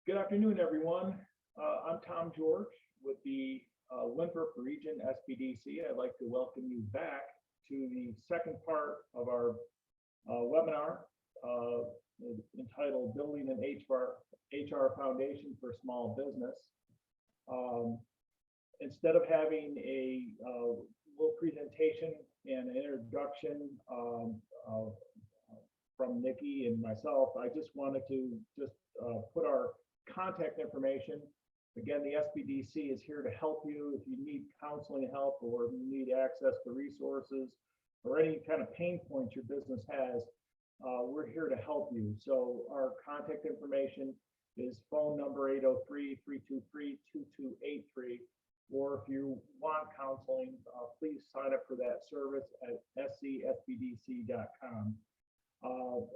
Good afternoon, everyone. I'm Tom George with the Winthrop Region SBDC. I'd like to welcome you back to the second part of our webinar entitled Building an HR Foundation for Small Business. Instead of having a little presentation and introduction from Nikki and myself, I just wanted to put our contact information. Again, the SBDC is here to help you if you need counseling help or if you need access to resources or any kind of pain points your business has. We're here to help you. So our contact information is phone number 803-323-2283. Or if you want counseling, please sign up for that service at scsbdc.com.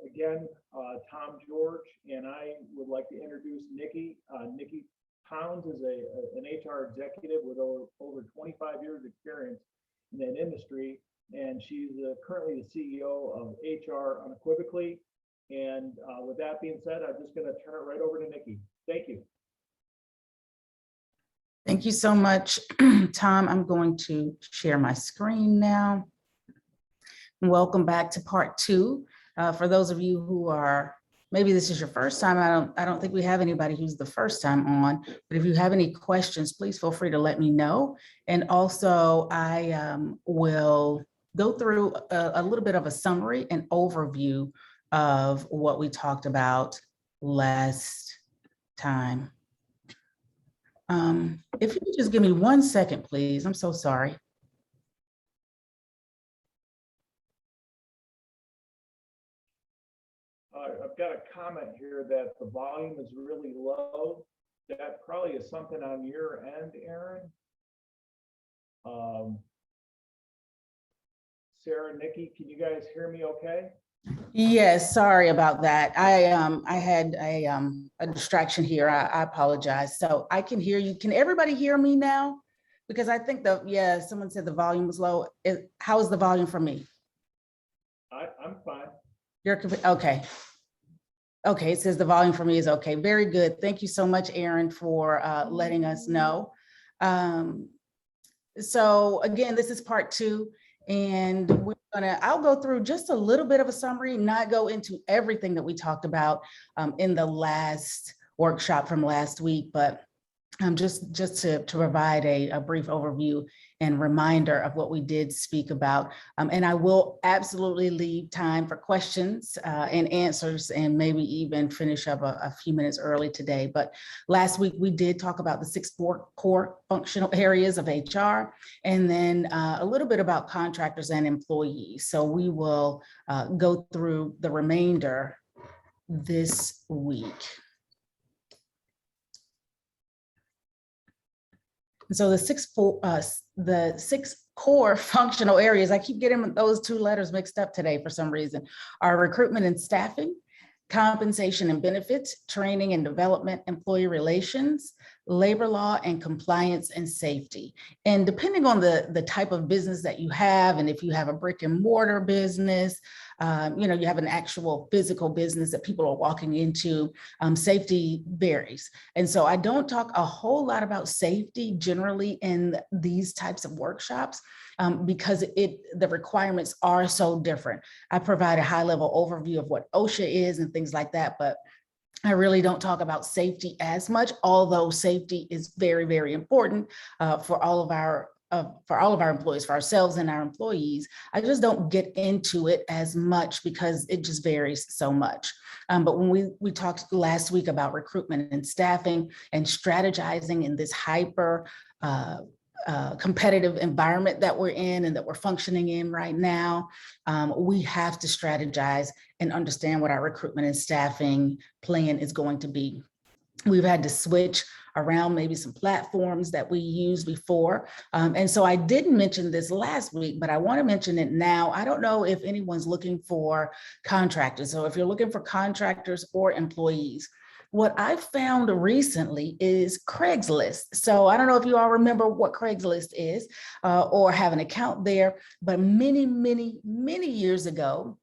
Again, Tom George and I would like to introduce Nikki. Nikki Pounds is an HR executive with over 25 years experience in that industry, and she's currently the CEO of HR Unequivocally. And with that being said, I'm just going to turn it right over to Nikki. Thank you. Thank you so much, Tom. I'm going to share my screen now. Welcome back to part two. For those of you who are, maybe this is your first time, I don't think we have anybody who's the first time on, but if you have any questions, please feel free to let me know. And also I will go through a little bit of a summary and overview of what we talked about last time. If you could just give me 1 second, please. I'm so sorry. I've got a comment here that the volume is really low. That probably is something on your end, Aaron. Sarah, Nikki, can you guys hear me okay? Yes, sorry about that. I had a distraction here. I apologize. So I can hear you. Can everybody hear me now? Because I think someone said the volume was low. How is the volume for me? I'm fine. You're okay. Okay, it says the volume for me is okay. Very good. Thank you so much, Aaron, for letting us know. So again, this is part two, and I'll go through just a little bit of a summary, not go into everything that we talked about in the last workshop from last week, but just to provide a brief overview and reminder of what we did speak about. And I will absolutely leave time for questions and answers, and maybe even finish up a few minutes early today. But last week we did talk about the 6 core functional areas of HR, and then a little bit about contractors and employees. So we will go through the remainder this week. So the 6 core functional areas, I keep getting those 2 letters mixed up today for some reason, are recruitment and staffing, compensation and benefits, training and development, employee relations, labor law, and compliance and safety. And depending on the type of business that you have, and if you have a brick and mortar business, you have an actual physical business that people are walking into, safety varies. And so I don't talk a whole lot about safety generally in these types of workshops because the requirements are so different. I provide a high level overview of what OSHA is and things like that, but I really don't talk about safety as much, although safety is very, very important for all of our employees, for ourselves and our employees. I just don't get into it as much because it just varies so much. But when we talked last week about recruitment and staffing and strategizing in this hyper competitive environment that we're in and that we're functioning in right now, we have to strategize and understand what our recruitment and staffing plan is going to be. We've had to switch around maybe some platforms that we used before. And so I didn't mention this last week, but I want to mention it now. I don't know if anyone's looking for contractors. So if you're looking for contractors or employees, what I found recently is Craigslist. So I don't know if you all remember what Craigslist is or have an account there, but many, many, many years ago,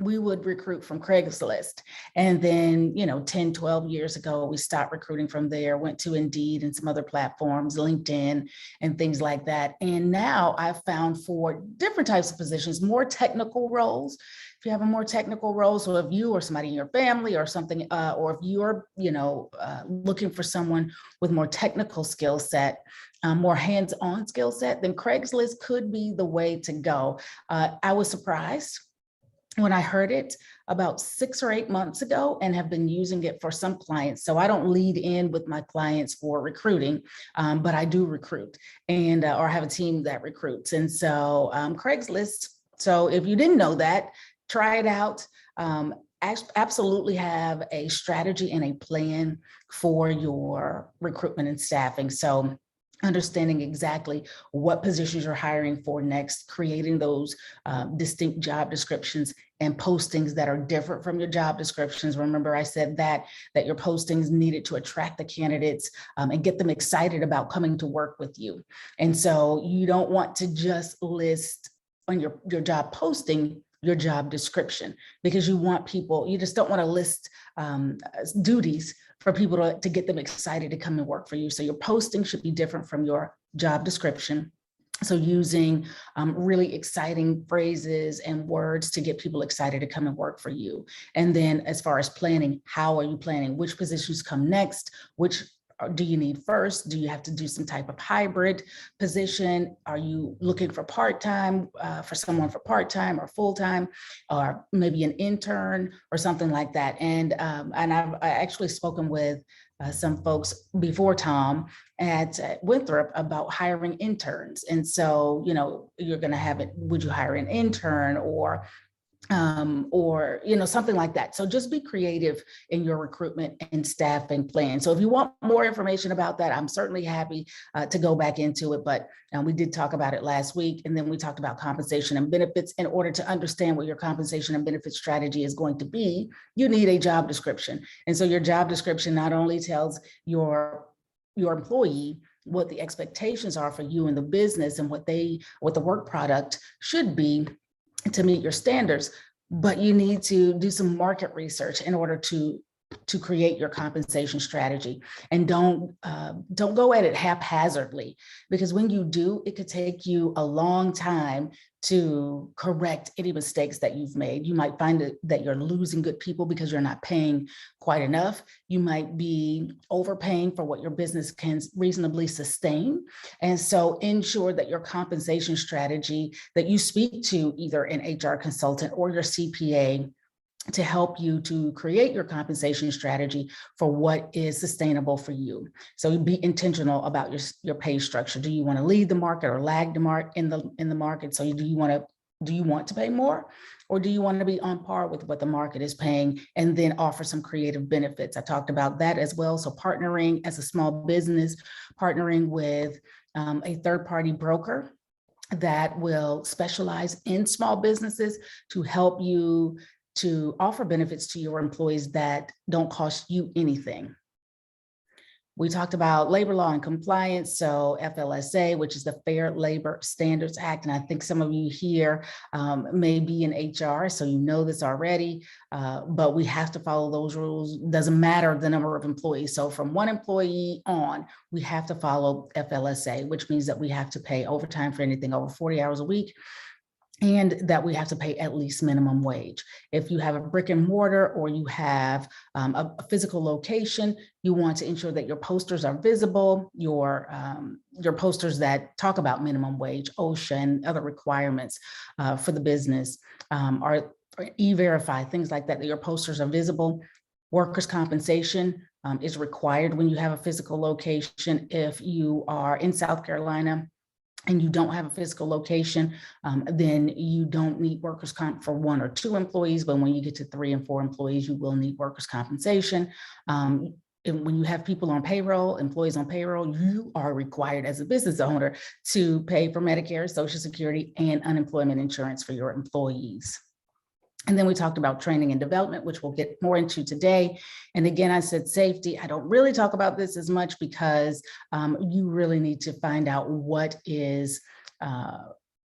we would recruit from Craigslist. And then, 10, 12 years ago, we stopped recruiting from there, went to Indeed and some other platforms, LinkedIn and things like that. And now I've found for different types of positions, more technical roles. If you have a more technical role, so if you or somebody in your family or something, or if you're, looking for someone with more technical skill set, more hands-on skill set, then Craigslist could be the way to go. I was surprised when I heard it about 6 or 8 months ago and have been using it for some clients. So I don't lead in with my clients for recruiting, but I do recruit and or have a team that recruits. And so Craigslist. So if you didn't know that, try it out. Absolutely have a strategy and a plan for your recruitment and staffing. So understanding exactly what positions you're hiring for next, creating those distinct job descriptions and postings that are different from your job descriptions. Remember, I said that your postings needed to attract the candidates and get them excited about coming to work with you. And so you don't want to just list on your job posting your job description, because you just don't want to list duties for people to get them excited to come and work for you. So your posting should be different from your job description. So using really exciting phrases and words to get people excited to come and work for you. And then as far as planning, how are you planning? Which positions come next? Which do you need first? Do you have to do some type of hybrid position? Are you looking for part-time, for someone for part-time or full-time, or maybe an intern or something like that? And I've actually spoken with some folks before Tom at Winthrop about hiring interns. And so, you're going to have it, would you hire an intern or something like that. So just be creative in your recruitment and staffing plan. So if you want more information about that, I'm certainly happy to go back into it. But we did talk about it last week. And then we talked about compensation and benefits. In order to understand what your compensation and benefit strategy is going to be, you need a job description. And so your job description not only tells your employee what the expectations are for you in the business and what the work product should be to meet your standards, but you need to do some market research in order to create your compensation strategy. And don't go at it haphazardly, because when you do, it could take you a long time to correct any mistakes that you've made. You might find that you're losing good people because you're not paying quite enough. You might be overpaying for what your business can reasonably sustain. And so ensure that your compensation strategy, that you speak to either an HR consultant or your CPA to help you to create your compensation strategy for what is sustainable for you. So be intentional about your pay structure. Do you want to lead the market or lag the market in the market? So do you want to pay more, or do you want to be on par with what the market is paying and then offer some creative benefits? I talked about that as well. So partnering as a small business, partnering with a third-party broker that will specialize in small businesses to help you to offer benefits to your employees that don't cost you anything. We talked about labor law and compliance, so FLSA, which is the Fair Labor Standards Act. And I think some of you here may be in HR, so you know this already, but we have to follow those rules. Doesn't matter the number of employees. So from one employee on, we have to follow FLSA, which means that we have to pay overtime for anything over 40 hours a week, and that we have to pay at least minimum wage. If you have a brick and mortar or you have a physical location, you want to ensure that your posters are visible, your posters that talk about minimum wage, OSHA, and other requirements for the business, or E-Verify, things like that, that your posters are visible. Workers' compensation is required when you have a physical location. If you are in South Carolina and you don't have a physical location, then you don't need workers' comp for 1 or 2 employees. But when you get to 3 and 4 employees, you will need workers' compensation. And when you have people on payroll, employees on payroll, you are required as a business owner to pay for Medicare, Social Security, and unemployment insurance for your employees. And then we talked about training and development, which we'll get more into today. And again, I said safety. I don't really talk about this as much because you really need to find out what is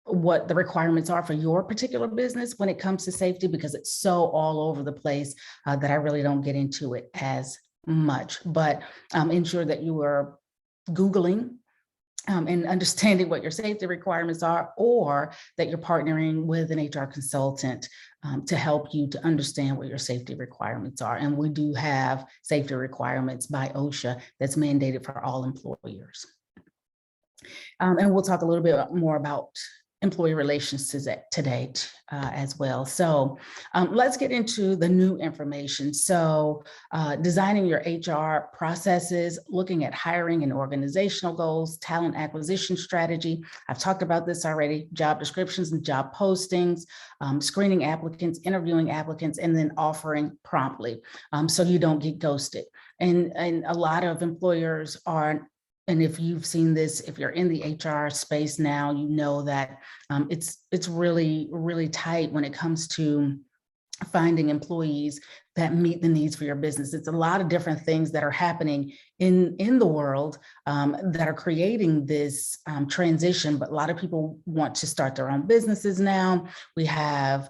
what the requirements are for your particular business when it comes to safety, because it's so all over the place that I really don't get into it as much. But ensure that you are Googling and understanding what your safety requirements are, or that you're partnering with an HR consultant to help you to understand what your safety requirements are. And we do have safety requirements by OSHA that's mandated for all employers. And we'll talk a little bit more about employee relations today as well. So let's get into the new information. So designing your HR processes, looking at hiring and organizational goals, talent acquisition strategy. I've talked about this already, job descriptions and job postings, screening applicants, interviewing applicants, and then offering promptly so you don't get ghosted. And a lot of employers are, and if you've seen this, if you're in the HR space now, you know that it's really, really tight when it comes to finding employees that meet the needs for your business. It's a lot of different things that are happening in the world that are creating this transition, but a lot of people want to start their own businesses now. We have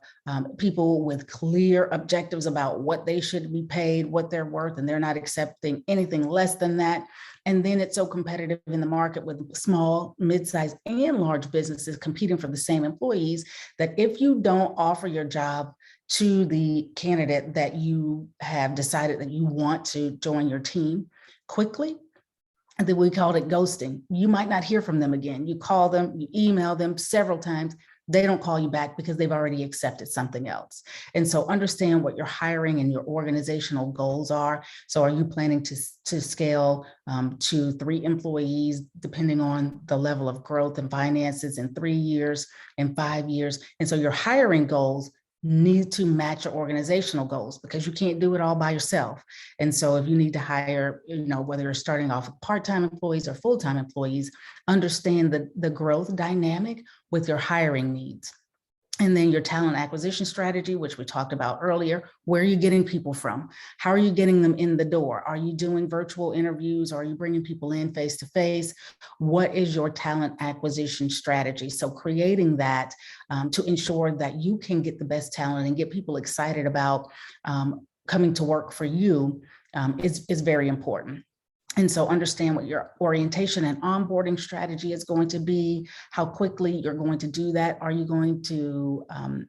people with clear objectives about what they should be paid, what they're worth, and they're not accepting anything less than that. And then it's so competitive in the market with small, mid-sized, and large businesses competing for the same employees that if you don't offer your job to the candidate that you have decided that you want to join your team quickly, and then we called it ghosting. You might not hear from them again. You call them, you email them several times. They don't call you back because they've already accepted something else. And so understand what your hiring and your organizational goals are. So are you planning to scale to 3 employees, depending on the level of growth and finances in 3 years and 5 years? And so your hiring goals need to match your organizational goals, because you can't do it all by yourself. And so if you need to hire, whether you're starting off with part-time employees or full-time employees, understand the growth dynamic with your hiring needs. And then your talent acquisition strategy, which we talked about earlier. Where are you getting people from? How are you getting them in the door? Are you doing virtual interviews? Are you bringing people in face to face? What is your talent acquisition strategy? So creating that to ensure that you can get the best talent and get people excited about coming to work for you is very important. And so understand what your orientation and onboarding strategy is going to be, how quickly you're going to do that. Are you going to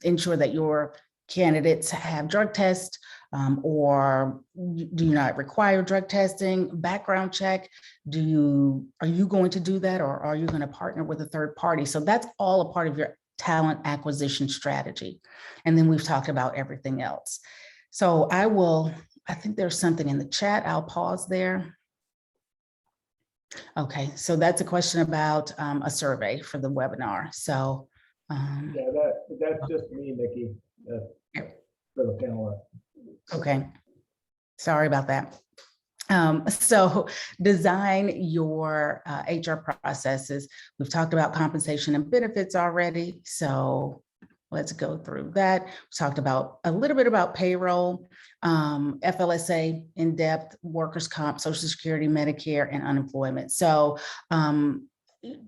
ensure that your candidates have drug tests or do you not require drug testing, background check? Are you going to do that, or are you going to partner with a third party? So that's all a part of your talent acquisition strategy. And then we've talked about everything else. So I think there's something in the chat. I'll pause there. Okay, so that's a question about a survey for the webinar. So yeah, that's just me, Nikki, for the panelists. Okay, sorry about that. So design your HR processes. We've talked about compensation and benefits already. So let's go through that. We talked about a little bit about payroll, FLSA, in-depth, workers' comp, Social Security, Medicare, and unemployment. So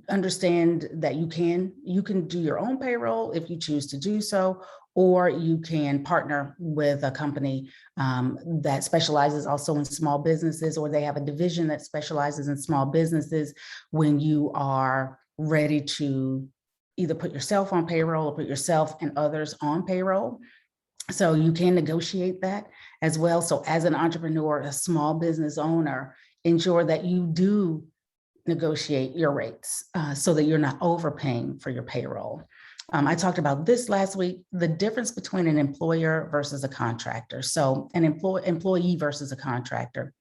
understand that you can do your own payroll if you choose to do so, or you can partner with a company that specializes also in small businesses, or they have a division that specializes in small businesses when you are ready to either put yourself on payroll or put yourself and others on payroll. So you can negotiate that as well. So as an entrepreneur, a small business owner, ensure that you do negotiate your rates so that you're not overpaying for your payroll. I talked about this last week, the difference between an employer versus a contractor. So an employee versus a contractor.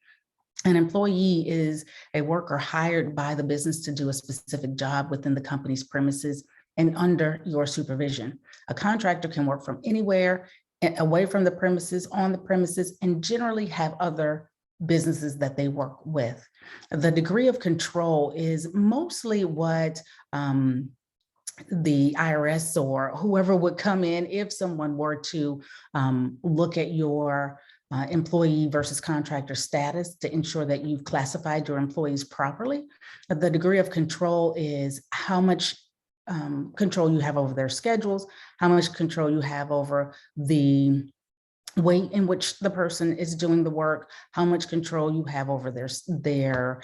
An employee is a worker hired by the business to do a specific job within the company's premises and under your supervision. A contractor can work from anywhere, away from the premises, on the premises, and generally have other businesses that they work with. The degree of control is mostly what the IRS or whoever would come in if someone were to look at your employee versus contractor status to ensure that you've classified your employees properly. The degree of control is how much control you have over their schedules, how much control you have over the way in which the person is doing the work, how much control you have over their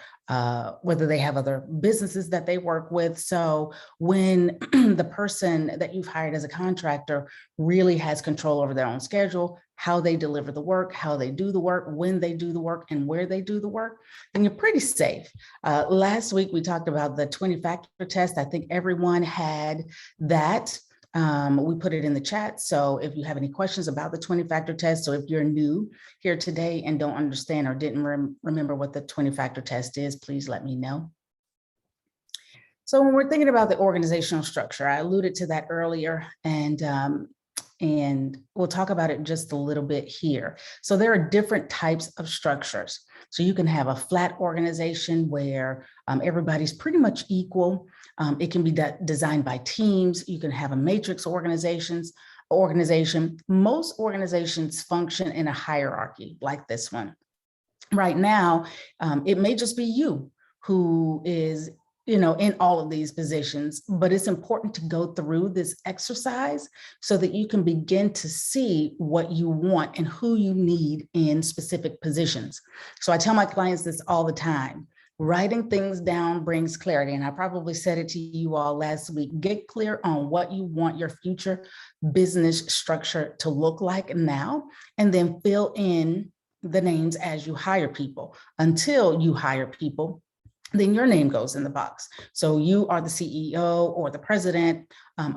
whether they have other businesses that they work with. So when the person that you've hired as a contractor really has control over their own schedule, how they deliver the work, how they do the work, when they do the work, and where they do the work, then you're pretty safe. Last week, we talked about the 20-factor test. I think everyone had that. We put it in the chat. So if you have any questions about the 20-factor test, so if you're new here today and don't understand or didn't remember what the 20-factor test is, please let me know. So when we're thinking about the organizational structure, I alluded to that earlier, and we'll talk about it just a little bit here. So there are different types of structures. So you can have a flat organization where everybody's pretty much equal. It can be designed by teams. You can have a matrix organization. Most organizations function in a hierarchy like this one. Right now, it may just be you who is in all of these positions, but it's important to go through this exercise so that you can begin to see what you want and who you need in specific positions. So I tell my clients this all the time. Writing things down brings clarity. And I probably said it to you all last week. Get clear on what you want your future business structure to look like now, and then fill in the names as you hire people. Until you hire people, then your name goes in the box. So you are the CEO or the president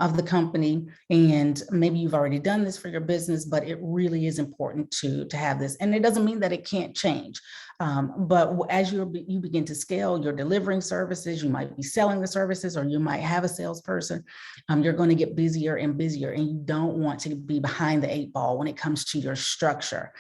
of the company, and maybe you've already done this for your business, but it really is important to have this. And it doesn't mean that it can't change. But as you begin to scale, you're delivering services, you might be selling the services, or you might have a salesperson. You're going to get busier and busier, and you don't want to be behind the 8 ball when it comes to your structure.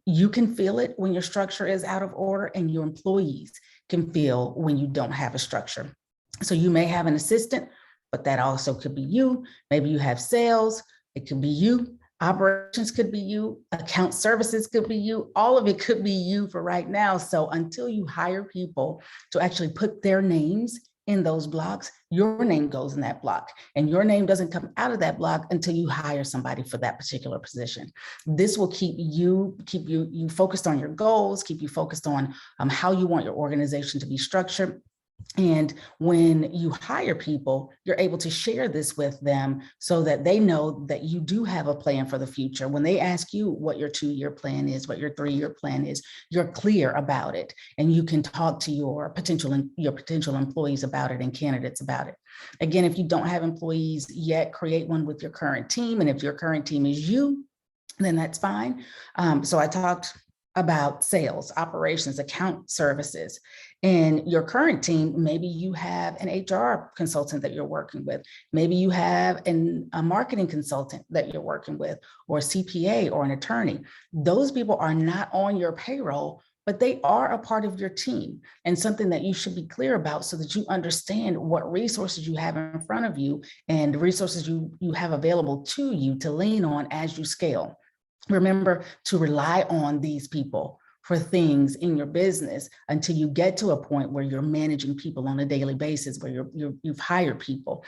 You can feel it when your structure is out of order, and your employees can feel when you don't have a structure. So you may have an assistant, but that also could be you. Maybe you have sales, it could be you. Operations could be you. Account services could be you. All of it could be you for right now. So until you hire people to actually put their names in those blocks, your name goes in that block, and your name doesn't come out of that block until you hire somebody for that particular position. This will keep you focused on your goals, keep you focused on how you want your organization to be structured. And when you hire people, you're able to share this with them so that they know that you do have a plan for the future. When they ask you what your 2-year plan is, what your 3-year plan is, you're clear about it, and you can talk to your potential employees about it and candidates about it. Again, if you don't have employees yet, create one with your current team. And if your current team is you, then that's fine. So I talked about sales, operations, account services. In your current team, maybe you have an HR consultant that you're working with. Maybe you have a marketing consultant that you're working with, or a CPA or an attorney. Those people are not on your payroll, but they are a part of your team, and something that you should be clear about so that you understand what resources you have in front of you and resources you have available to you to lean on as you scale. Remember to rely on these people for things in your business until you get to a point where you're managing people on a daily basis, where you've hired people.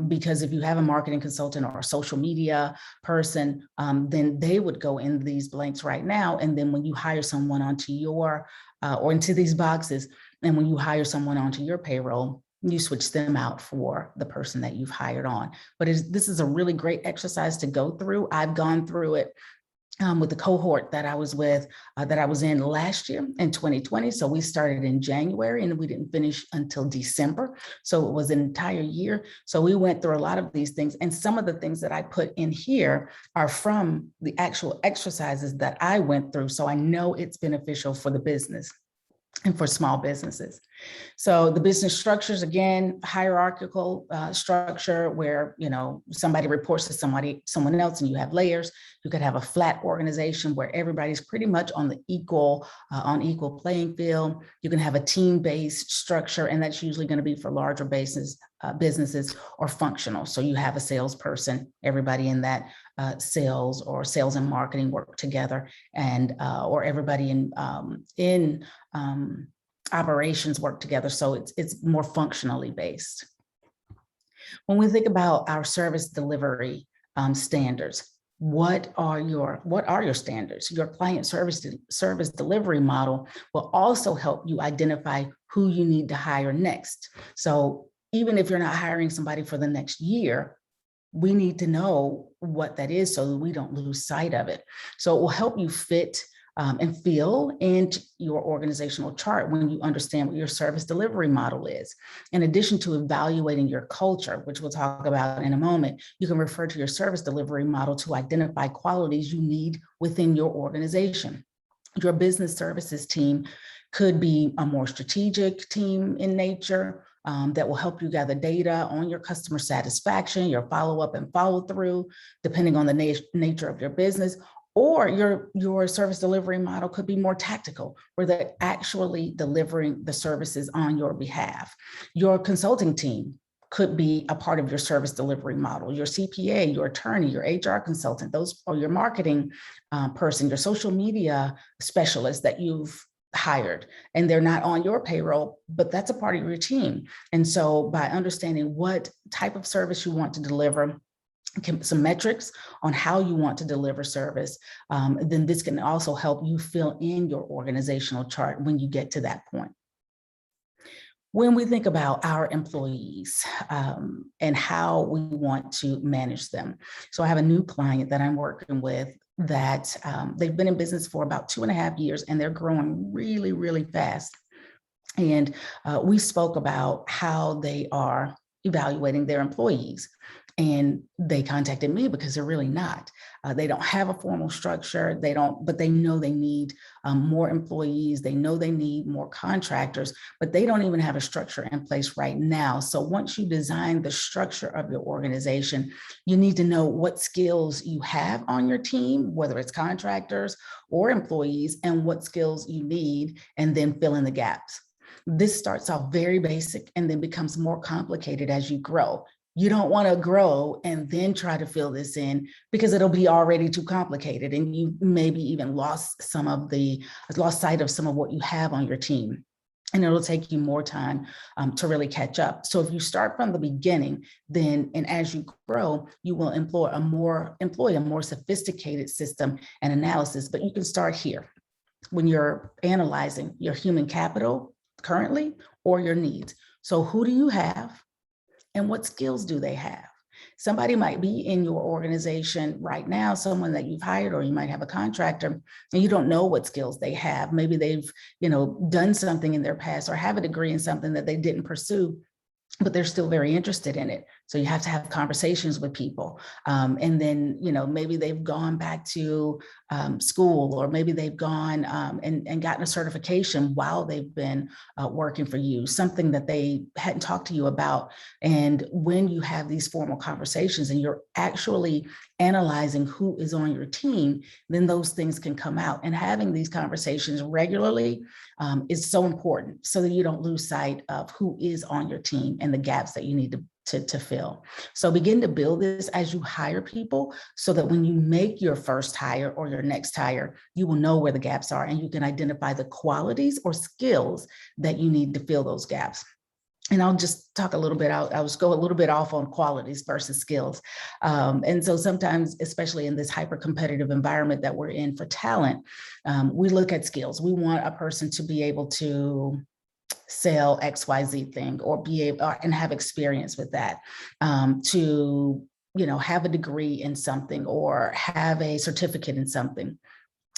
Because if you have a marketing consultant or a social media person, then they would go in these blanks right now. And then when you hire someone onto your, or into these boxes, and when you hire someone onto your payroll, you switch them out for the person that you've hired on. But this is a really great exercise to go through. I've gone through it with the cohort that I was with, that I was in last year in 2020. So we started in January and we didn't finish until December. So it was an entire year. So we went through a lot of these things. And some of the things that I put in here are from the actual exercises that I went through. So I know it's beneficial for the business and for small businesses. So the business structures, again, hierarchical structure where, somebody reports to someone else, and you have layers. You could have a flat organization where everybody's pretty much on the equal playing field. You can have a team-based structure, and that's usually going to be for larger businesses or functional. So you have a salesperson, everybody in that sales and marketing work together, and or everybody in operations work together. So it's more functionally based. When we think about our service delivery standards, what are your standards? Your client service delivery model will also help you identify who you need to hire next. So even if you're not hiring somebody for the next year, we need to know what that is so that we don't lose sight of it. So it will help you fit and fill into your organizational chart when you understand what your service delivery model is. In addition to evaluating your culture, which we'll talk about in a moment, you can refer to your service delivery model to identify qualities you need within your organization. Your business services team could be a more strategic team in nature, that will help you gather data on your customer satisfaction, your follow-up and follow-through, depending on the nature of your business. Or your service delivery model could be more tactical, where they're actually delivering the services on your behalf. Your consulting team could be a part of your service delivery model. Your CPA, your attorney, your HR consultant, those are your marketing person, your social media specialist that you've hired, and they're not on your payroll, but that's a part of your team. And so by understanding what type of service you want to deliver, some metrics on how you want to deliver service, then this can also help you fill in your organizational chart when you get to that point. When we think about our employees and how we want to manage them. So I have a new client that I'm working with that they've been in business for about 2.5 years, and they're growing really, really fast. And we spoke about how they are evaluating their employees. And they contacted me because they're really not. They don't have a formal structure. But they know they need more employees. They know they need more contractors, but they don't even have a structure in place right now. So once you design the structure of your organization, you need to know what skills you have on your team, whether it's contractors or employees, and what skills you need, and then fill in the gaps. This starts off very basic and then becomes more complicated as you grow. You don't want to grow and then try to fill this in, because it'll be already too complicated, and you maybe even lost sight of some of what you have on your team. And it'll take you more time to really catch up. So if you start from the beginning, then, and as you grow, you will employ a more sophisticated system and analysis. But you can start here when you're analyzing your human capital currently or your needs. So who do you have? And what skills do they have? Somebody might be in your organization right now, someone that you've hired, or you might have a contractor, and you don't know what skills they have. Maybe they've, done something in their past or have a degree in something that they didn't pursue, but they're still very interested in it. So you have to have conversations with people. And then, maybe they've gone back to school, or maybe they've gone and gotten a certification while they've been working for you, something that they hadn't talked to you about. And when you have these formal conversations and you're actually analyzing who is on your team, then those things can come out. And having these conversations regularly is so important, so that you don't lose sight of who is on your team and the gaps that you need to fill. So begin to build this as you hire people, so that when you make your first hire or your next hire, you will know where the gaps are, and you can identify the qualities or skills that you need to fill those gaps. And I'll just talk a little bit, I'll just go a little bit off on qualities versus skills. And so sometimes, especially in this hyper-competitive environment that we're in for talent, we look at skills. We want a person to be able to sell XYZ thing, or be able and have experience with that, to have a degree in something or have a certificate in something.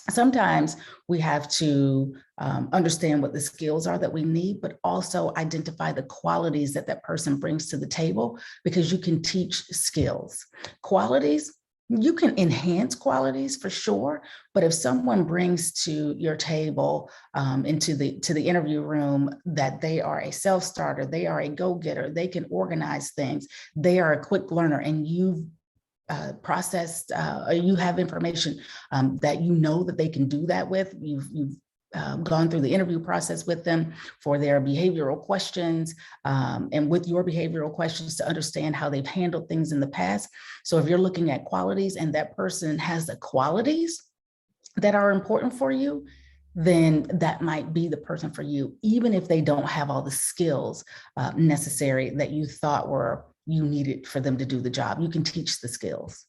Sometimes we have to understand what the skills are that we need, but also identify the qualities that that person brings to the table, because you can teach skills. Qualities, you can enhance qualities for sure, but if someone brings to your table, to the interview room, that they are a self-starter, they are a go-getter, they can organize things, they are a quick learner, and you've processed, you have information that that they can do that with. You've gone through the interview process with them for their behavioral questions, and with your behavioral questions to understand how they've handled things in the past. So if you're looking at qualities and that person has the qualities that are important for you, then that might be the person for you, even if they don't have all the skills necessary that you thought were you needed for them to do the job. You can teach the skills.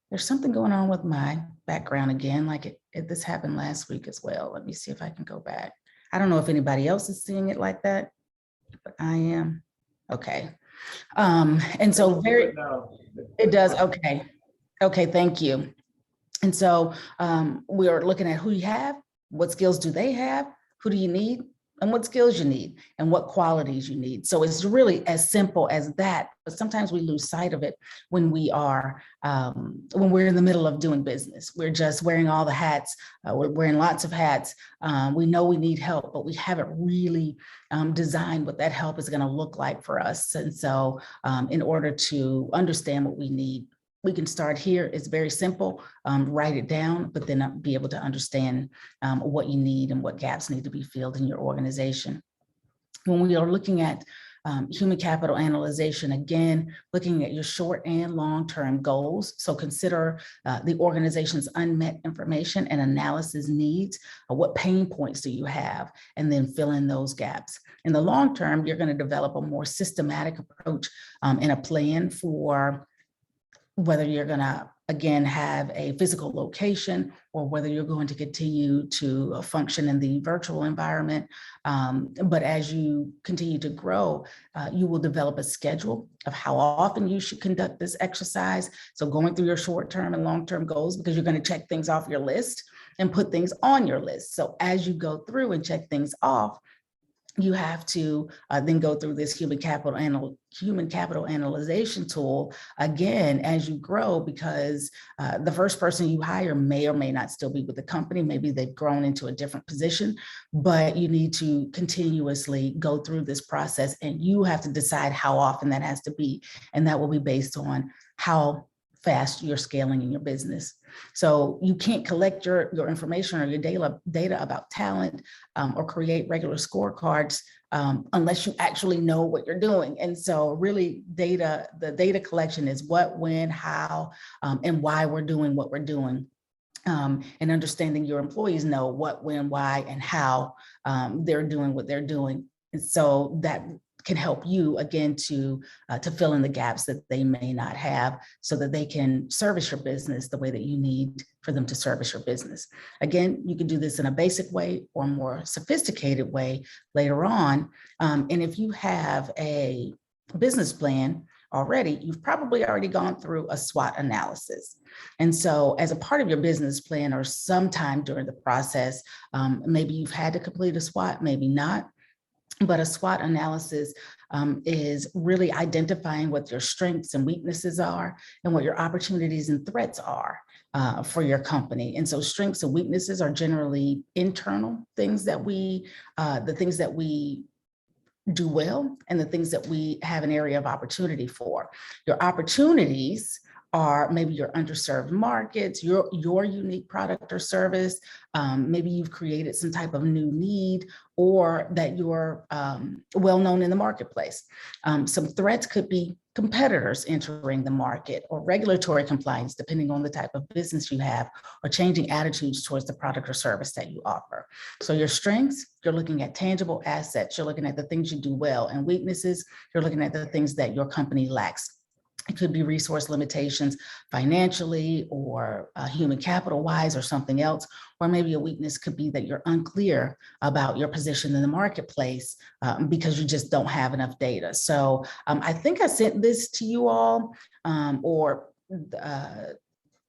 There's something going on with my background again, like this happened last week as well. Let me see if I can go back. I don't know if anybody else is seeing it like that, but I am. Okay. And so it does. Okay. Okay. Thank you. And so we are looking at who you have, what skills do they have, who do you need, and what skills you need, and what qualities you need. So it's really as simple as that, but sometimes we lose sight of it when we are, when we're in the middle of doing business. We're just wearing all the hats, we're wearing lots of hats. We know we need help, but we haven't really designed what that help is gonna look like for us. And so in order to understand what we need, we can start here. It's very simple. Write it down, but then be able to understand what you need and what gaps need to be filled in your organization. When we are looking at human capital analyzation, again, looking at your short and long-term goals. So consider the organization's unmet information and analysis needs. What pain points do you have? And then fill in those gaps. In the long term, you're going to develop a more systematic approach and a plan for whether you're going to, again, have a physical location or whether you're going to continue to function in the virtual environment. But as you continue to grow, you will develop a schedule of how often you should conduct this exercise. So going through your short-term and long-term goals, because you're going to check things off your list and put things on your list. So as you go through and check things off, you have to then go through this human capital analyzation tool again as you grow, because the first person you hire may or may not still be with the company. Maybe they've grown into a different position, but you need to continuously go through this process, and you have to decide how often that has to be. And that will be based on how fast you're scaling in your business. So you can't collect your information or your data about talent or create regular scorecards unless you actually know what you're doing. And so really the data collection is what, when, how, and why we're doing what we're doing. And understanding your employees know what, when, why, and how they're doing what they're doing. And so that can help you again to fill in the gaps that they may not have, so that they can service your business the way that you need for them to service your business. Again, you can do this in a basic way or a more sophisticated way later on. And if you have a business plan already, you've probably already gone through a SWOT analysis. And so as a part of your business plan or sometime during the process, maybe you've had to complete a SWOT, maybe not. But a SWOT analysis is really identifying what your strengths and weaknesses are and what your opportunities and threats are for your company. And so strengths and weaknesses are generally internal things that the things that we do well and the things that we have an area of opportunity for. Your opportunities are maybe your underserved markets, your unique product or service. Maybe you've created some type of new need, or that you're well-known in the marketplace. Some threats could be competitors entering the market, or regulatory compliance, depending on the type of business you have, or changing attitudes towards the product or service that you offer. So your strengths, you're looking at tangible assets, you're looking at the things you do well, and weaknesses, you're looking at the things that your company lacks. It could be resource limitations financially or human capital wise or something else. Or maybe a weakness could be that you're unclear about your position in the marketplace because you just don't have enough data. So I think I sent this to you all, or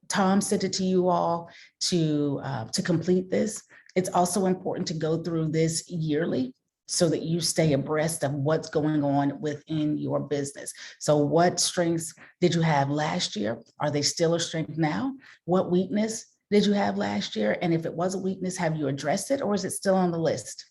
Tom sent it to you all to complete this. It's also important to go through this yearly, so that you stay abreast of what's going on within your business. So what strengths did you have last year? Are they still a strength now? What weakness did you have last year? And if it was a weakness, have you addressed it, or is it still on the list?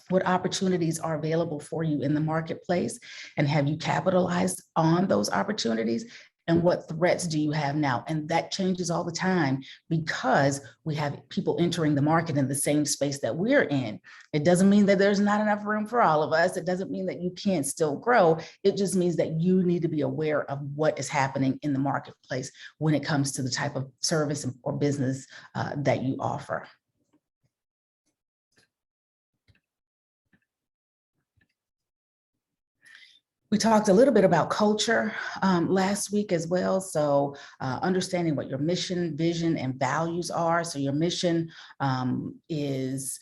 What opportunities are available for you in the marketplace, and have you capitalized on those opportunities? And what threats do you have now? And that changes all the time, because we have people entering the market in the same space that we're in. It doesn't mean that there's not enough room for all of us. It doesn't mean that you can't still grow. It just means that you need to be aware of what is happening in the marketplace when it comes to the type of service or business that you offer. We talked a little bit about culture last week as well. So understanding what your mission, vision, and values are. So your mission is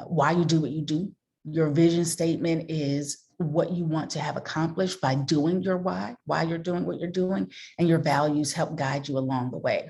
why you do what you do. Your vision statement is what you want to have accomplished by doing your why you're doing what you're doing, and your values help guide you along the way.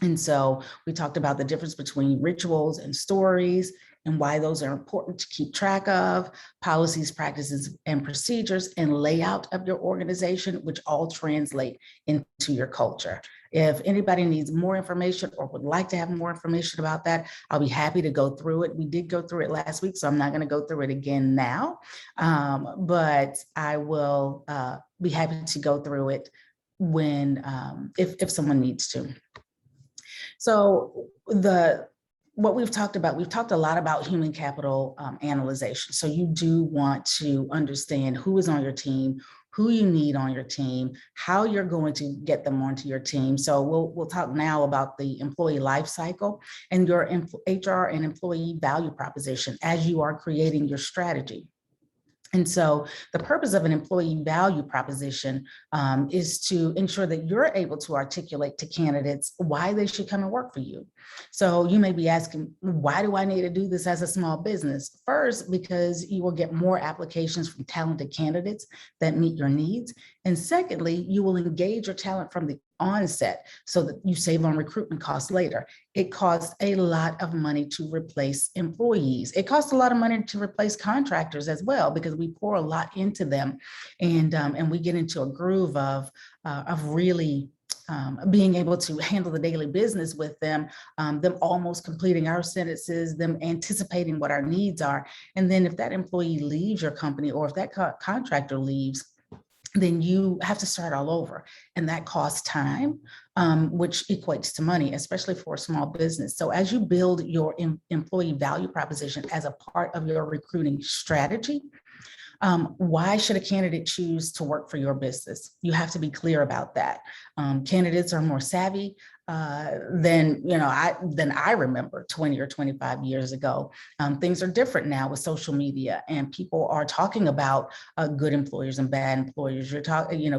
And so we talked about the difference between rituals and stories and why those are important to keep track of, policies, practices, and procedures, and layout of your organization, which all translate into your culture. If anybody needs more information or would like to have more information about that, I'll be happy to go through it. We did go through it last week, so I'm not going to go through it again now, but I will be happy to go through it when if someone needs to. So what we've talked a lot about human capital analyzation. So you do want to understand who is on your team, who you need on your team, how you're going to get them onto your team. So we'll talk now about the employee life cycle and your HR and employee value proposition as you are creating your strategy. And so the purpose of an employee value proposition is to ensure that you're able to articulate to candidates why they should come and work for you. So you may be asking, why do I need to do this as a small business? First, because you will get more applications from talented candidates that meet your needs. And secondly, you will engage your talent from the onset so that you save on recruitment costs later. It costs a lot of money to replace employees. It costs a lot of money to replace contractors as well, because we pour a lot into them, and we get into a groove of really being able to handle the daily business with them, them almost completing our sentences, them anticipating what our needs are. And then if that employee leaves your company, or if that contractor leaves, then you have to start all over. And that costs time, which equates to money, especially for a small business. So as you build your employee value proposition as a part of your recruiting strategy, why should a candidate choose to work for your business? You have to be clear about that. Candidates are more savvy than I remember 20 or 25 years ago. Things are different now with social media, and people are talking about good employers and bad employers.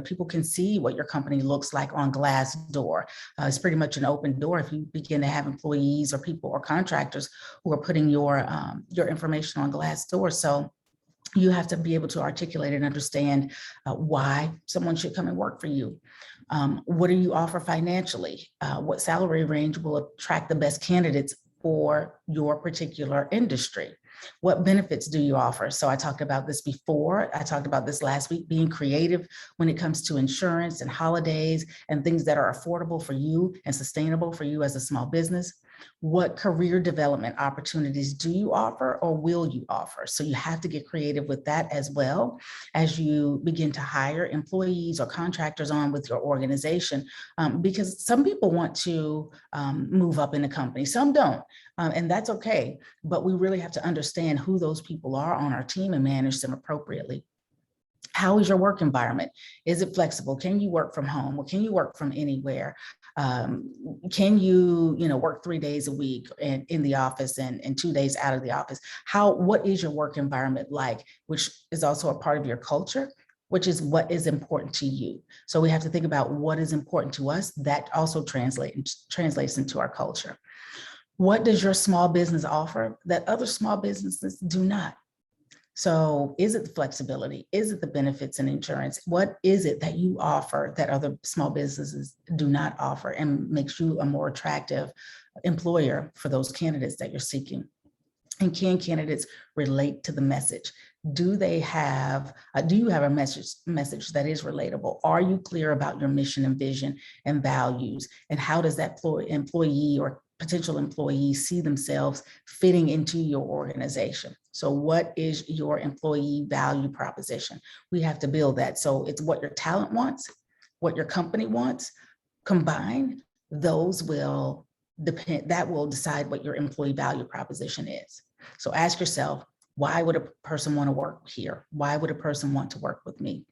People can see what your company looks like on Glassdoor. It's pretty much an open door if you begin to have employees or people or contractors who are putting your information on Glassdoor. So you have to be able to articulate and understand why someone should come and work for you. What do you offer financially? What salary range will attract the best candidates for your particular industry? What benefits do you offer? So I talked about this before. I talked about this last week, being creative when it comes to insurance and holidays and things that are affordable for you and sustainable for you as a small business. What career development opportunities do you offer or will you offer? So you have to get creative with that as well as you begin to hire employees or contractors on with your organization, because some people want to move up in the company, some don't, and that's okay. But we really have to understand who those people are on our team and manage them appropriately. How is your work environment? Is it flexible? Can you work from home, or can you work from anywhere? Can you work 3 days a week and in the office and 2 days out of the office? What is your work environment like, which is also a part of your culture, which is what is important to you. So we have to think about what is important to us. That also translates into our culture. What does your small business offer that other small businesses do not? So is it the flexibility? Is it the benefits and insurance? What is it that you offer that other small businesses do not offer and makes you a more attractive employer for those candidates that you're seeking? And can candidates relate to the message? Do you have a message that is relatable? Are you clear about your mission and vision and values? And how does that employee or potential employees see themselves fitting into your organization? So what is your employee value proposition? We have to build that. So it's what your talent wants, what your company wants, combined, those will depend, that will decide what your employee value proposition is. So ask yourself, why would a person want to work here? Why would a person want to work with me?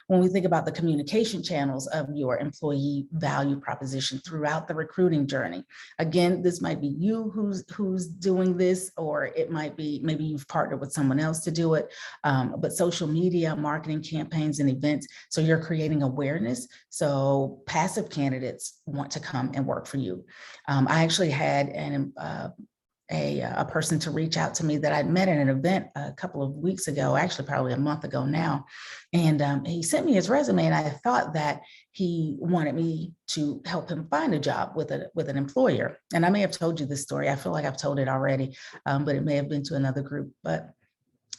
When we think about the communication channels of your employee value proposition throughout the recruiting journey, again, this might be you who's doing this, or it might be maybe you've partnered with someone else to do it, but social media, marketing campaigns and events. So you're creating awareness. So passive candidates want to come and work for you. I actually had a person to reach out to me that I'd met at an event a couple of weeks ago, actually probably a month ago now. And he sent me his resume, and I thought that he wanted me to help him find a job with an employer. And I may have told you this story. I feel like I've told it already, but it may have been to another group. But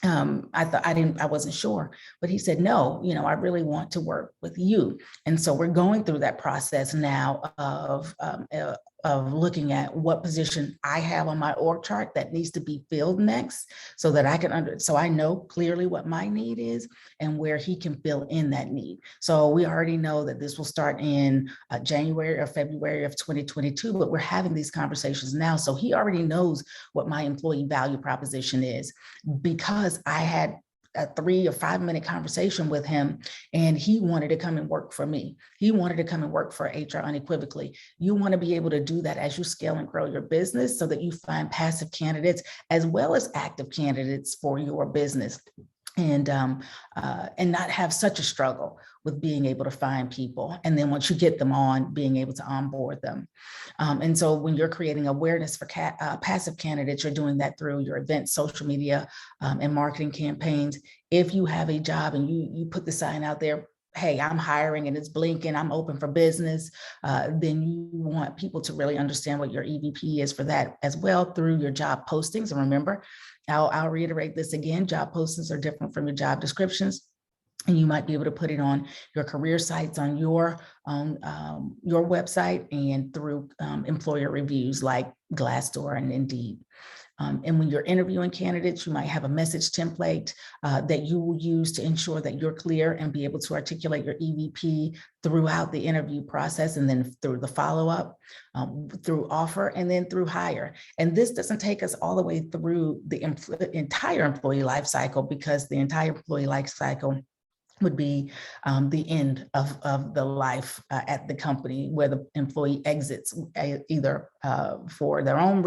I wasn't sure, but he said, no, I really want to work with you. And so we're going through that process now of looking at what position I have on my org chart that needs to be filled next, so that so I know clearly what my need is and where he can fill in that need. So we already know that this will start in January or February of 2022, but we're having these conversations now. So he already knows what my employee value proposition is, because I had a 3 or 5 minute conversation with him, and he wanted to come and work for me. He wanted to come and work for HR Unequivocally. You want to be able to do that as you scale and grow your business, so that you find passive candidates as well as active candidates for your business. And not have such a struggle with being able to find people. And then once you get them on, being able to onboard them. And so when you're creating awareness for passive candidates, you're doing that through your events, social media, and marketing campaigns. If you have a job and you put the sign out there, hey, I'm hiring and it's blinking, I'm open for business, then you want people to really understand what your EVP is for that as well through your job postings. And remember, I'll reiterate this again, job postings are different from your job descriptions. And you might be able to put it on your career sites on your website and through employer reviews like Glassdoor and Indeed. And when you're interviewing candidates, you might have a message template that you will use to ensure that you're clear and be able to articulate your EVP throughout the interview process, and then through the follow-up, through offer, and then through hire. And this doesn't take us all the way through the entire employee life cycle, because the entire employee life cycle would be the end of the life at the company, where the employee exits either for their own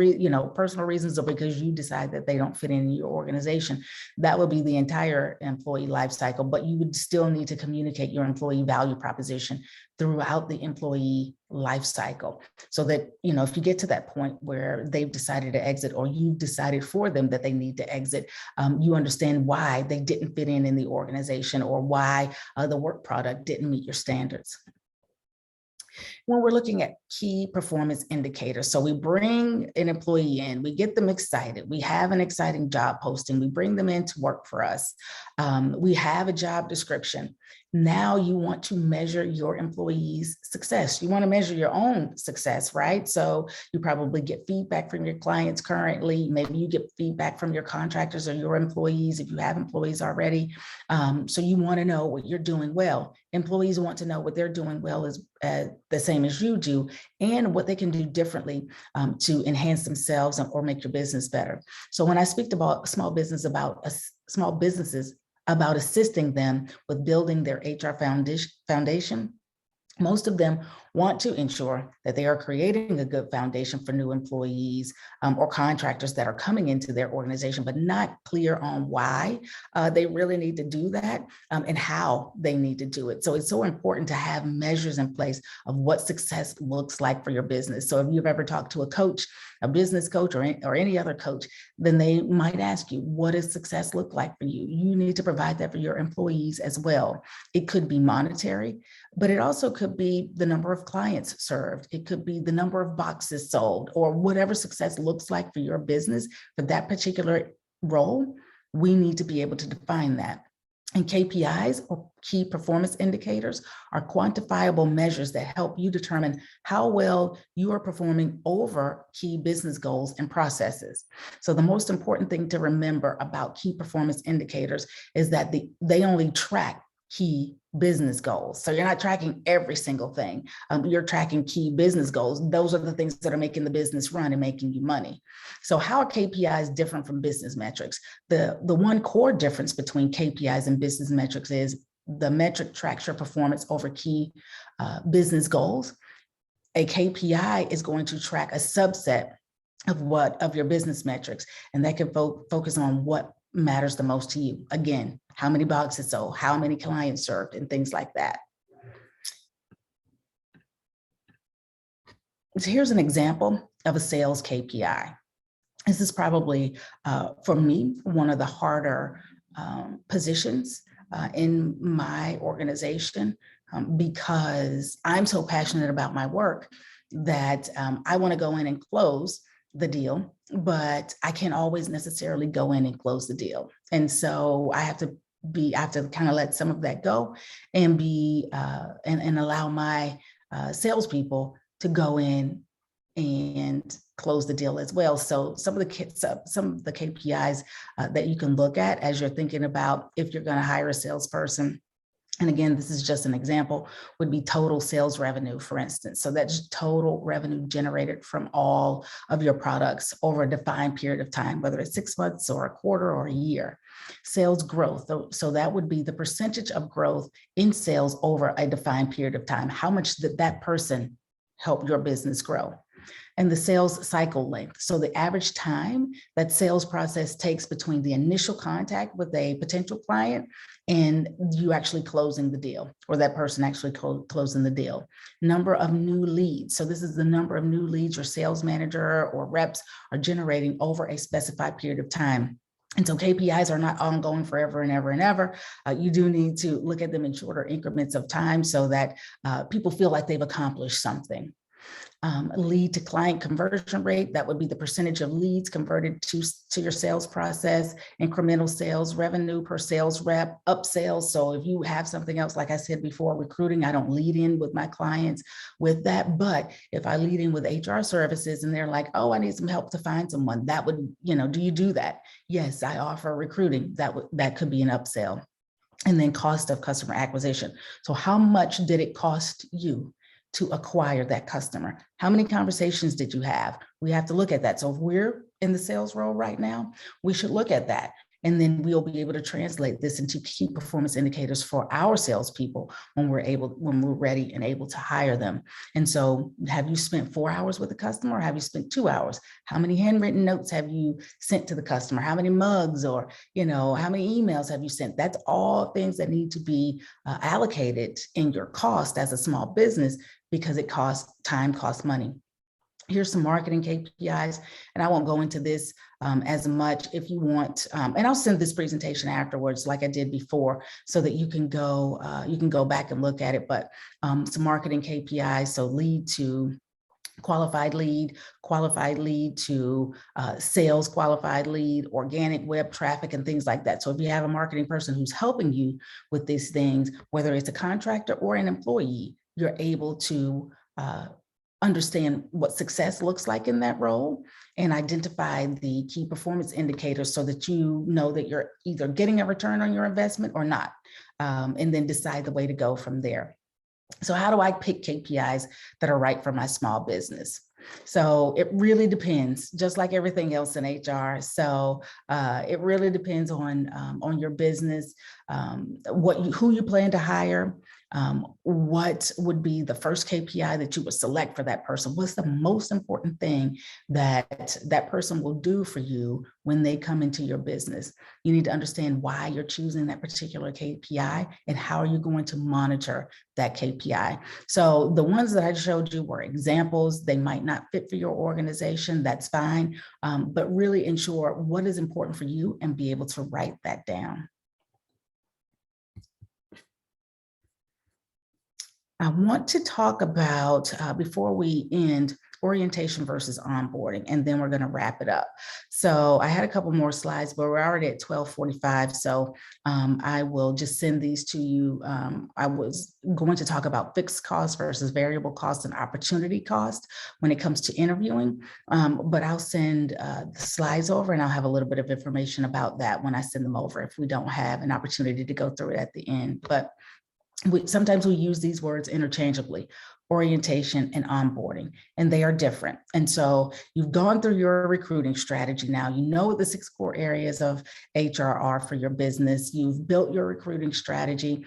personal reasons, or because you decide that they don't fit in your organization. That would be the entire employee life cycle, but you would still need to communicate your employee value proposition throughout the employee life cycle, so that, if you get to that point where they've decided to exit, or you've decided for them that they need to exit, you understand why they didn't fit in the organization, or why the work product didn't meet your standards. When we're looking at key performance indicators, so we bring an employee in, we get them excited, we have an exciting job posting, we bring them in to work for us, we have a job description. Now you want to measure your employees' success. You want to measure your own success, right? So you probably get feedback from your clients currently. Maybe you get feedback from your contractors or your employees if you have employees already. So you want to know what you're doing well. Employees want to know what they're doing well is the same as you do, and what they can do differently to enhance themselves or make your business better. So when I speak about small businesses about assisting them with building their HR foundation, most of them want to ensure that they are creating a good foundation for new employees or contractors that are coming into their organization, but not clear on why they really need to do that and how they need to do it. So it's so important to have measures in place of what success looks like for your business. So if you've ever talked to a coach, a business coach, or any other coach, then they might ask you, what does success look like for you? You need to provide that for your employees as well. It could be monetary, but it also could be the number of clients served. It could be the number of boxes sold, or whatever success looks like for your business for that particular role. We need to be able to define that. And KPIs, or key performance indicators, are quantifiable measures that help you determine how well you are performing over key business goals and processes. So the most important thing to remember about key performance indicators is that they only track key business goals. So you're not tracking every single thing. You're tracking key business goals. Those are the things that are making the business run and making you money. So how are KPIs different from business metrics? The one core difference between KPIs and business metrics is the metric tracks your performance over key business goals. A KPI is going to track a subset of your business metrics, and that can focus on what matters the most to you. Again, how many boxes sold, how many clients served, and things like that. So here's an example of a sales KPI. This is probably, for me, one of the harder positions in my organization because I'm so passionate about my work that I want to go in and close the deal, but I can't always necessarily go in and close the deal. And so I have to kind of let some of that go and and allow my salespeople to go in and close the deal as well. So some of the KPIs that you can look at as you're thinking about if you're going to hire a salesperson. And again, this is just an example, would be total sales revenue, for instance. So that's total revenue generated from all of your products over a defined period of time, whether it's 6 months or a quarter or a year. Sales growth, so that would be the percentage of growth in sales over a defined period of time. How much did that person help your business grow? And the sales cycle length. So the average time that sales process takes between the initial contact with a potential client and you actually closing the deal, or that person actually closing the deal. Number of new leads. So this is the number of new leads your sales manager or reps are generating over a specified period of time. And so KPIs are not ongoing forever and ever and ever. You do need to look at them in shorter increments of time so that people feel like they've accomplished something. Lead to client conversion rate, that would be the percentage of leads converted to your sales process. Incremental sales, revenue per sales rep, upsells. So if you have something else, like I said before, recruiting, I don't lead in with my clients with that. But if I lead in with HR services and they're like, oh, I need some help to find someone, that would, do you do that? Yes, I offer recruiting. That could be an upsell. And then cost of customer acquisition. So how much did it cost you to acquire that customer? How many conversations did you have? We have to look at that. So if we're in the sales role right now, we should look at that. And then we'll be able to translate this into key performance indicators for our salespeople when we're ready and able to hire them. And so have you spent 4 hours with the customer or have you spent 2 hours? How many handwritten notes have you sent to the customer? How many mugs or, how many emails have you sent? That's all things that need to be allocated in your cost as a small business because it costs time, costs money. Here's some marketing KPIs, and I won't go into this as much. If you want, and I'll send this presentation afterwards, like I did before, so that you can go back and look at it. But some marketing KPIs, so lead to qualified lead to sales qualified lead, organic web traffic, and things like that. So if you have a marketing person who's helping you with these things, whether it's a contractor or an employee, you're able to understand what success looks like in that role and identify the key performance indicators so that you know that you're either getting a return on your investment or not, and then decide the way to go from there. So how do I pick KPIs that are right for my small business? So it really depends, just like everything else in HR. So it really depends on your business, who you plan to hire, what would be the first KPI that you would select for that person? What's the most important thing that that person will do for you when they come into your business? You need to understand why you're choosing that particular KPI and how are you going to monitor that KPI. So the ones that I showed you were examples. They might not fit for your organization. That's fine. But really ensure what is important for you and be able to write that down. I want to talk about, before we end, orientation versus onboarding, and then we're going to wrap it up. So I had a couple more slides, but we're already at 12:45. So I will just send these to you. I was going to talk about fixed cost versus variable cost and opportunity cost when it comes to interviewing, but I'll send the slides over and I'll have a little bit of information about that when I send them over if we don't have an opportunity to go through it at the end. But sometimes we use these words interchangeably, orientation and onboarding, and they are different. And so you've gone through your recruiting strategy now. You know what the 6 core areas of HR are for your business. You've built your recruiting strategy.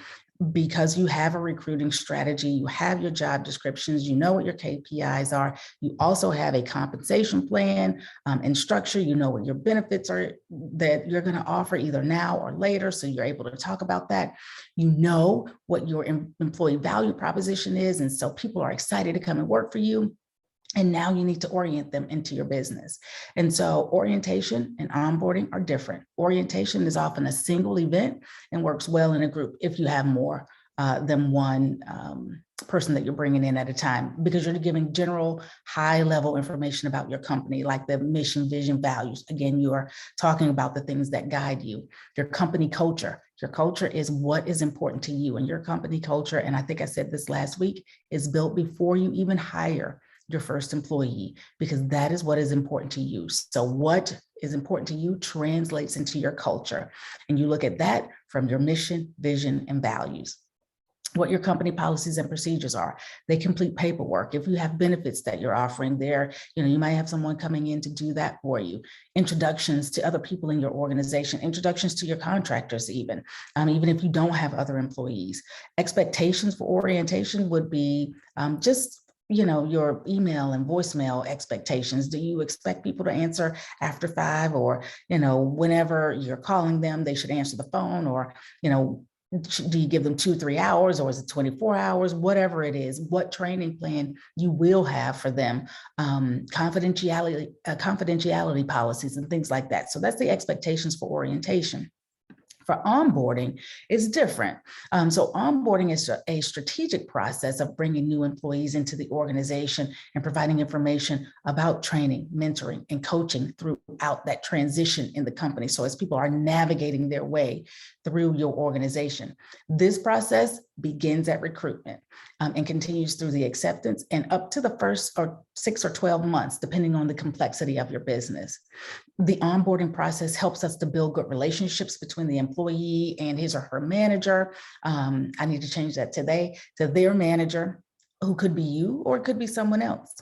because you have a recruiting strategy, you have your job descriptions, you know what your KPIs are, you also have a compensation plan and structure, you know what your benefits are that you're going to offer either now or later, so you're able to talk about that. You know what your employee value proposition is, and so people are excited to come and work for you. And now you need to orient them into your business. And so orientation and onboarding are different. Orientation is often a single event and works well in a group if you have more than one person that you're bringing in at a time, because you're giving general high level information about your company, like the mission, vision, values. Again, you are talking about the things that guide you, your company culture. Your culture is what is important to you, and your company culture, and I think I said this last week, is built before you even hire your first employee, because that is what is important to you. So what is important to you translates into your culture. And you look at that from your mission, vision, and values. What your company policies and procedures are. They complete paperwork. If you have benefits that you're offering there, you might have someone coming in to do that for you. Introductions to other people in your organization, introductions to your contractors even if you don't have other employees. Expectations for orientation would be just your email and voicemail expectations. Do you expect people to answer after 5, or, whenever you're calling them, they should answer the phone, or, do you give them 2-3 hours, or is it 24 hours? Whatever it is, what training plan you will have for them, confidentiality policies and things like that. So that's the expectations for orientation. For onboarding, it's different. So onboarding is a strategic process of bringing new employees into the organization and providing information about training, mentoring, and coaching throughout that transition in the company. So as people are navigating their way through your organization, this process begins at recruitment and continues through the acceptance and up to the first 6 or 12 months, depending on the complexity of your business. The onboarding process helps us to build good relationships between the employee and his or her manager. I need to change that today to their manager, who could be you or it could be someone else.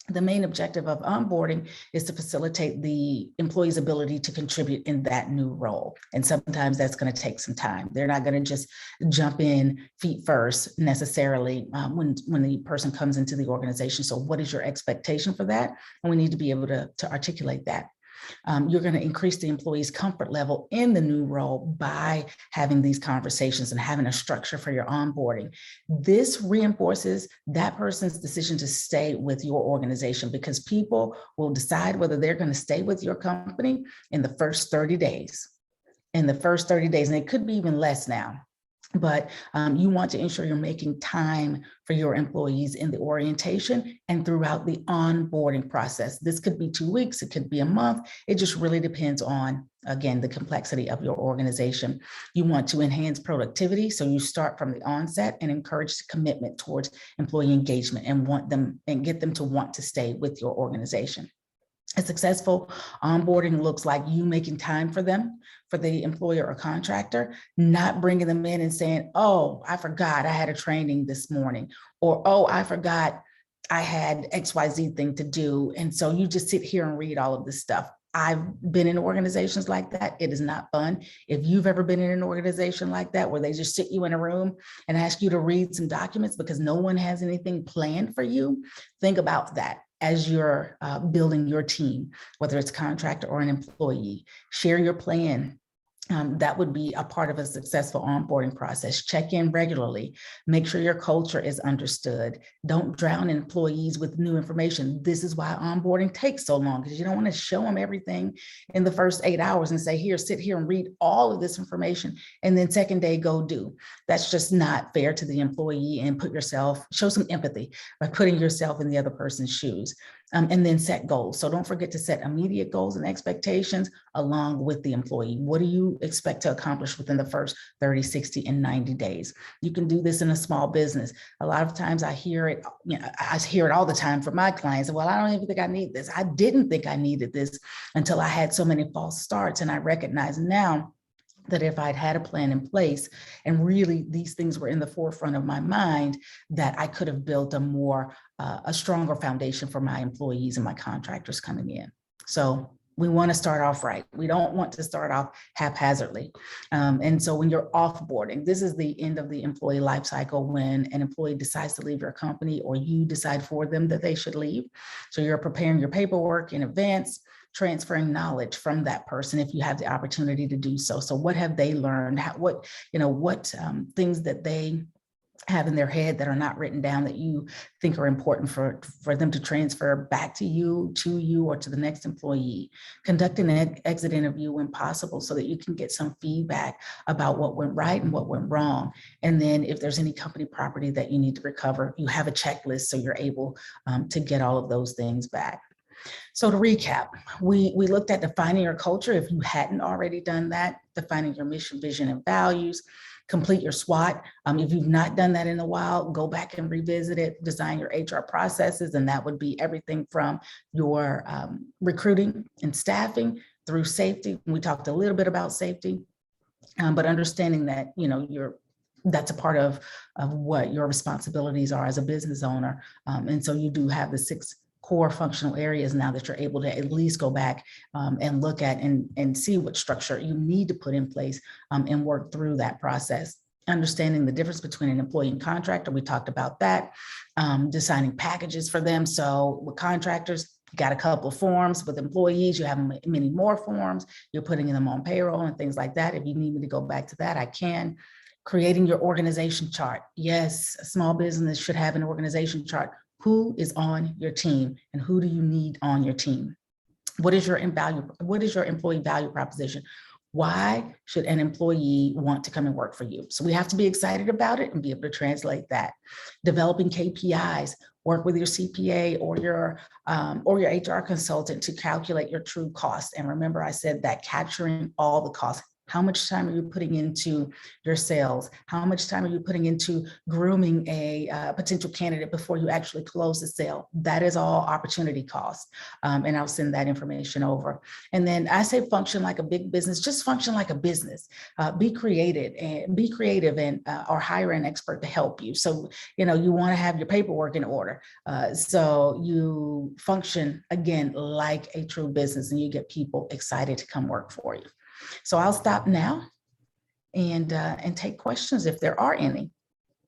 The main objective of onboarding is to facilitate the employee's ability to contribute in that new role. And sometimes that's going to take some time. They're not going to just jump in feet first necessarily when the person comes into the organization. So what is your expectation for that? And we need to be able to articulate that. You're going to increase the employee's comfort level in the new role by having these conversations and having a structure for your onboarding. This reinforces that person's decision to stay with your organization, because people will decide whether they're going to stay with your company in the first 30 days. And it could be even less now. But you want to ensure you're making time for your employees in the orientation and throughout the onboarding process. This could be 2 weeks, it could be a month. It just really depends on, again, the complexity of your organization. You want to enhance productivity, so you start from the onset and encourage the commitment towards employee engagement and get them to want to stay with your organization. A successful onboarding looks like you making time for them, for the employer or contractor, not bringing them in and saying, oh, I forgot I had a training this morning, or, oh, I forgot I had XYZ thing to do. And so you just sit here and read all of this stuff. I've been in organizations like that. It is not fun. If you've ever been in an organization like that, where they just sit you in a room and ask you to read some documents because no one has anything planned for you, think about that as you're building your team, whether it's contractor or an employee. Share your plan. That would be a part of a successful onboarding process. Check in regularly. Make sure your culture is understood. Don't drown employees with new information. This is why onboarding takes so long, because you don't want to show them everything in the first 8 hours and say, here, sit here and read all of this information, and then second day, go do. That's just not fair to the employee, and show some empathy by putting yourself in the other person's shoes. And then set goals. So don't forget to set immediate goals and expectations along with the employee. What do you expect to accomplish within the first 30, 60, and 90 days? You can do this in a small business. A lot of times I hear it all the time from my clients. Well, I don't even think I need this. I didn't think I needed this until I had so many false starts. And I recognize now that if I'd had a plan in place and really these things were in the forefront of my mind, that I could have built a stronger foundation for my employees and my contractors coming in. So We want to start off right. We don't want to start off haphazardly. And so when you're offboarding, this is the end of the employee life cycle when an employee decides to leave your company or you decide for them that they should leave. So you're preparing your paperwork in advance, transferring knowledge from that person if you have the opportunity to do so. So what have they learned? What things that they have in their head that are not written down that you think are important for them to transfer back to you, or to the next employee. Conduct an exit interview when possible so that you can get some feedback about what went right and what went wrong. And then if there's any company property that you need to recover, you have a checklist so you're able to get all of those things back. So to recap, we looked at defining your culture. If you hadn't already done that, defining your mission, vision, and values. Complete your SWOT. If you've not done that in a while, go back and revisit it, design your HR processes, and that would be everything from your recruiting and staffing through safety. We talked a little bit about safety, but understanding that, that's a part of what your responsibilities are as a business owner. And so you do have the 6 core functional areas now that you're able to at least go back and look at and see what structure you need to put in place and work through that process. Understanding the difference between an employee and contractor, we talked about that. Designing packages for them. So with contractors, you got a couple of forms. With employees, you have many more forms. You're putting them on payroll and things like that. If you need me to go back to that, I can. Creating your organization chart. Yes, a small business should have an organization chart. Who is on your team and who do you need on your team? What is your employee value proposition? Why should an employee want to come and work for you? So we have to be excited about it and be able to translate that. Developing KPIs, work with your CPA or your HR consultant to calculate your true cost. And remember, I said that capturing all the costs. How much time are you putting into your sales? How much time are you putting into grooming a potential candidate before you actually close the sale? That is all opportunity cost. And I'll send that information over. And then I say function like a big business, just function like a business. Be creative and or hire an expert to help you. So, you want to have your paperwork in order. So you function again like a true business and you get people excited to come work for you. So I'll stop now and take questions if there are any.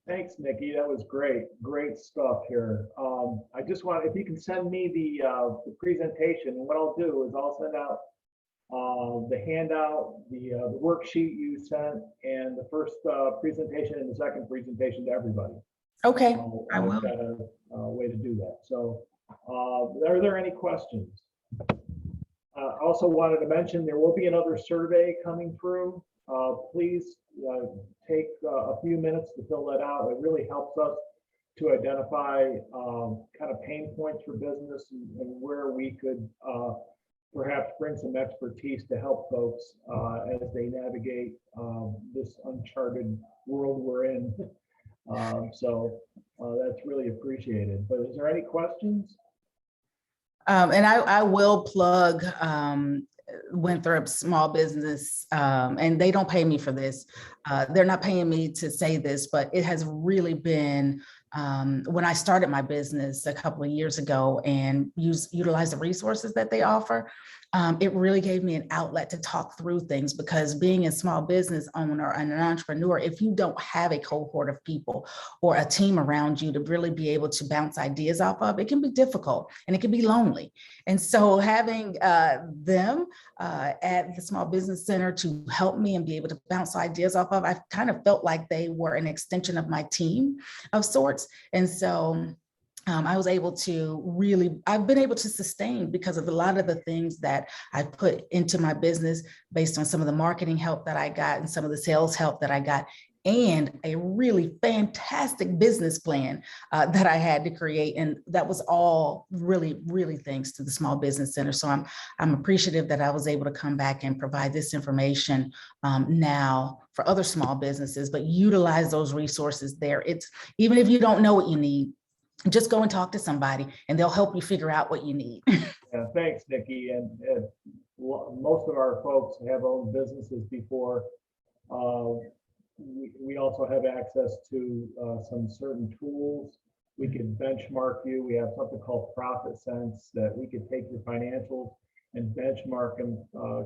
Thanks, Nikki. That was great stuff here. I just want, if you can send me the presentation, and what I'll do is I'll send out the handout, the worksheet you sent, and the first presentation and the second presentation to everybody. Okay, I will. I've got a way to do that. So, are there any questions? Also wanted to mention there will be another survey coming through. Please take a few minutes to fill that out. It really helps us to identify kind of pain points for business and where we could perhaps bring some expertise to help folks as they navigate this uncharted world we're in. So that's really appreciated. But is there any questions? And I will plug Winthrop Small Business, and they don't pay me for this. They're not paying me to say this, but it has really been, when I started my business a couple of years ago and utilize the resources that they offer, it really gave me an outlet to talk through things, because being a small business owner and an entrepreneur, if you don't have a cohort of people or a team around you to really be able to bounce ideas off of, it can be difficult and it can be lonely. And so having them at the Small Business Center to help me and be able to bounce ideas off of, I kind of felt like they were an extension of my team of sorts. And so I was able to I've been able to sustain because of a lot of the things that I put into my business based on some of the marketing help that I got and some of the sales help that I got, and a really fantastic business plan that I had to create. And that was all really, really thanks to the Small Business Center. So I'm appreciative that I was able to come back and provide this information now for other small businesses, but utilize those resources there. It's, even if you don't know what you need, just go and talk to somebody and they'll help you figure out what you need. Yeah, thanks, Nikki. And most of our folks have owned businesses before. We also have access to some certain tools. We could benchmark you. We have something called Profit Sense that we could take your financials and benchmark them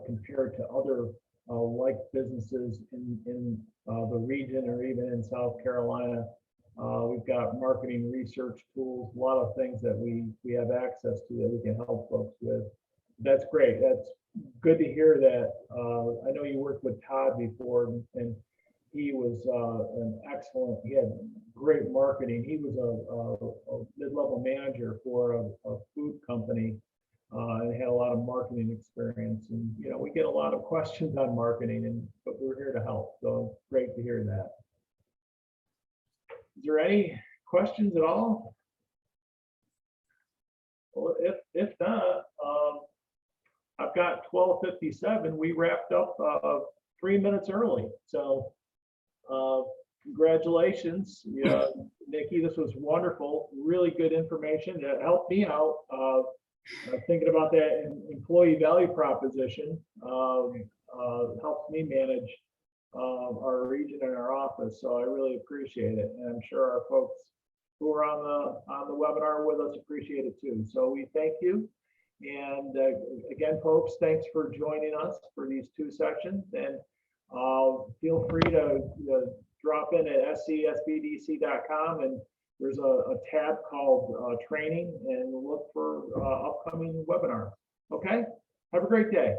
compared to other like businesses in the region or even in South Carolina. We've got marketing research tools, a lot of things that we have access to that we can help folks with. That's great. That's good to hear that. I know you worked with Todd before, and he was an excellent, he had great marketing. He was a mid-level manager for a food company and had a lot of marketing experience. And, you know, we get a lot of questions on marketing, but we're here to help. So great to hear that. Is there any questions at all? Well, if not, I've got 12:57. We wrapped up 3 minutes early. So congratulations, Nikki. This was wonderful. Really good information that helped me out. Thinking about that employee value proposition helps me manage our region and our office. So I really appreciate it, and I'm sure our folks who are on the webinar with us appreciate it too. So we thank you. And again, folks, thanks for joining us for these 2 sections. And feel free to drop in at scsbdc.com, and there's a tab called training, and look for upcoming webinars. Okay, have a great day.